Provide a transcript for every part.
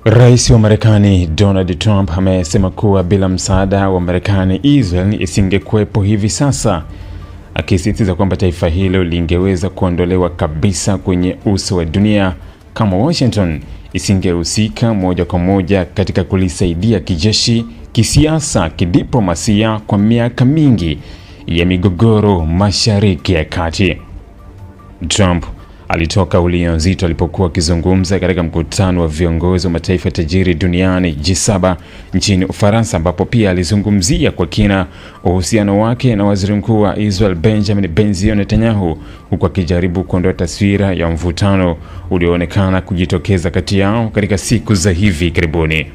Rais wa Marekani Donald Trump amesema kuwa bila msaada wa Marekani Israel isingekuwepo hivi sasa, akisisitiza kwamba taifa hilo lingeweza kuondolewa kabisa kwenye uso wa dunia kama Washington isingehusika moja kwa moja katika kulisaidia kijeshi, kisiasa, kidiplomasia kwa miaka mingi ya migogoro Mashariki ya Kati. Trump alitoa kauli nzito alipokuwa akizungumza katika mkutano wa viongozi wa mataifa tajiri duniani G7 nchini Ufaransa, ambapo pia alizungumzia kwa kina uhusiano wake na waziri mkuu wa Israel Benjamin Netanyahu, huku akijaribu kuondoa taswira ya mvutano ulioonekana kujitokeza kati yao katika siku za hivi karibuni.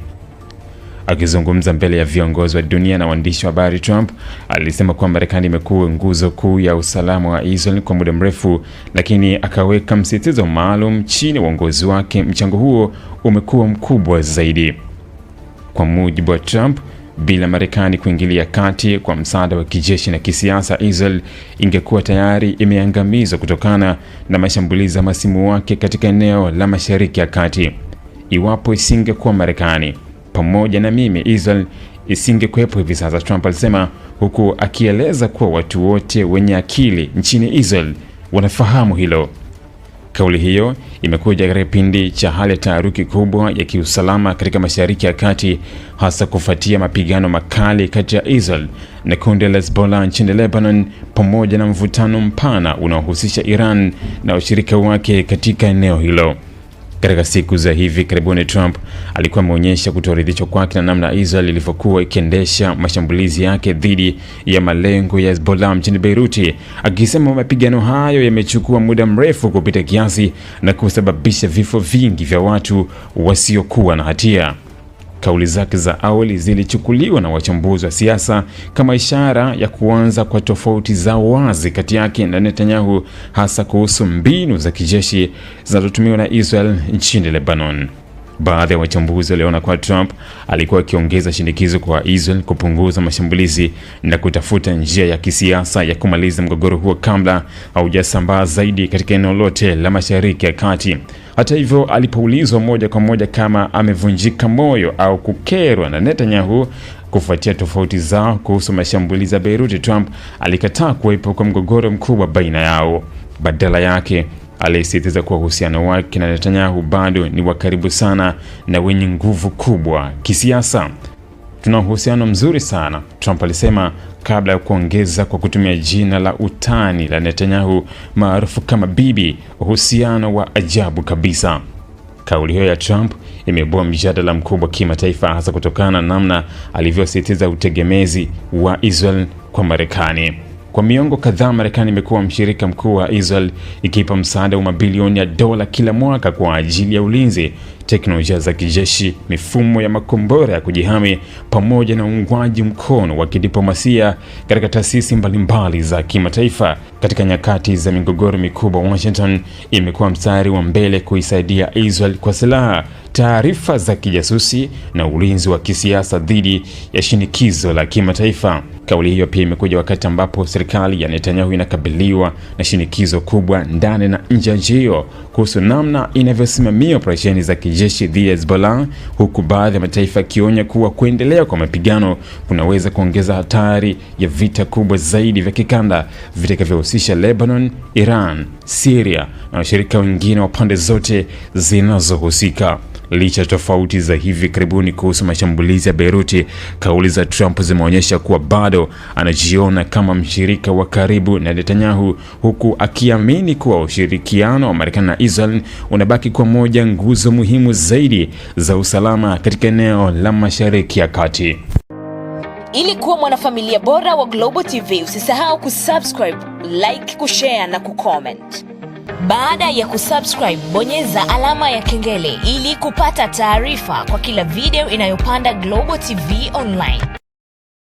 Akizungumza mbele ya viongozi wa dunia na waandishi wa habari, Trump alisema kwamba Marekani imekuwa nguzo kuu ya usalama wa Israel kwa muda mrefu, lakini akaweka msisitizo maalum chini ya uongozi wake mchango huo umekuwa mkubwa zaidi. Kwa mujibu wa Trump, bila Marekani kuingilia kati kwa msaada wa kijeshi na kisiasa, Israel ingekuwa tayari imeangamizwa kutokana na mashambulizi ya masimu wake katika eneo la Mashariki ya Kati. Iwapo isingekuwa Marekani pamoja na mimi, Israel isingekuwepo hivi sasa, Trump alisema, huku akieleza kuwa watu wote wenye akili nchini Israel wanafahamu hilo. Kauli hiyo imekuja katika kipindi cha hali ya taharuki kubwa ya kiusalama katika Mashariki ya Kati, hasa kufuatia mapigano makali kati ya Israel na kundi la Hezbollah nchini Lebanon, pamoja na mvutano mpana unaohusisha Iran na washirika wake katika eneo hilo. Katika siku za hivi karibuni, Trump alikuwa ameonyesha kutoridhishwa kwake na namna Israel ilivyokuwa ikiendesha mashambulizi yake dhidi ya malengo ya Hezbollah mjini Beirut, akisema mapigano hayo yamechukua muda mrefu kupita kiasi na kusababisha vifo vingi vya watu wasiokuwa na hatia. Kauli zake za awali zilichukuliwa na wachambuzi wa siasa kama ishara ya kuanza kwa tofauti za wazi kati yake na Netanyahu, hasa kuhusu mbinu za kijeshi zinazotumiwa na Israel nchini Lebanon. Baadhi ya wachambuzi waliona kwa Trump alikuwa akiongeza shinikizo kwa Israel kupunguza mashambulizi na kutafuta njia ya kisiasa ya kumaliza mgogoro huo kabla haujasambaa zaidi katika eneo lote la Mashariki ya Kati. Hata hivyo, alipoulizwa moja kwa moja kama amevunjika moyo au kukerwa na Netanyahu kufuatia tofauti zao kuhusu mashambulizi ya Beirut, Trump alikataa kuwepo kwa mgogoro mkubwa baina yao. Badala yake, alisisitiza kuwa uhusiano wake na Netanyahu bado ni wa karibu sana na wenye nguvu kubwa kisiasa. Tuna uhusiano mzuri sana, Trump alisema, kabla ya kuongeza kwa kutumia jina la utani la Netanyahu maarufu kama Bibi, uhusiano wa ajabu kabisa. Kauli hiyo ya Trump imeibua mjadala mkubwa kimataifa, hasa kutokana na namna alivyosisitiza utegemezi wa Israel kwa Marekani. Kwa miongo kadhaa, Marekani imekuwa mshirika mkuu wa Israel, ikipa msaada wa mabilioni ya dola kila mwaka kwa ajili ya ulinzi, teknolojia za kijeshi, mifumo ya makombora ya kujihami, pamoja na uungwaji mkono wa kidiplomasia katika taasisi mbalimbali za kimataifa. Katika nyakati za migogoro mikubwa, Washington imekuwa mstari wa mbele kuisaidia Israel kwa silaha, taarifa za kijasusi na ulinzi wa kisiasa dhidi ya shinikizo la kimataifa. Kauli hiyo pia imekuja wakati ambapo serikali ya Netanyahu inakabiliwa na shinikizo kubwa ndani na nje ya nchi hiyo kuhusu namna inavyosimamia operesheni za kijeshi dhidi ya Hezbollah, huku baadhi ya mataifa yakionya kuwa kuendelea kwa mapigano kunaweza kuongeza hatari ya vita kubwa zaidi vya kikanda vitakavyohusisha Lebanon, Iran, Syria na washirika wengine wa pande zote zinazohusika. Licha ya tofauti za hivi karibuni kuhusu mashambulizi ya Beirut, kauli za Trump zimeonyesha kuwa bado anajiona kama mshirika wa karibu na Netanyahu, huku akiamini kuwa ushirikiano wa Marekani na Israel unabaki kwa moja nguzo muhimu zaidi za usalama katika eneo la Mashariki ya Kati. Ili kuwa mwanafamilia bora wa Global TV, usisahau kusubscribe, like, kushare na kucomment. Baada ya kusubscribe, bonyeza alama ya kengele ili kupata taarifa kwa kila video inayopanda Global TV Online.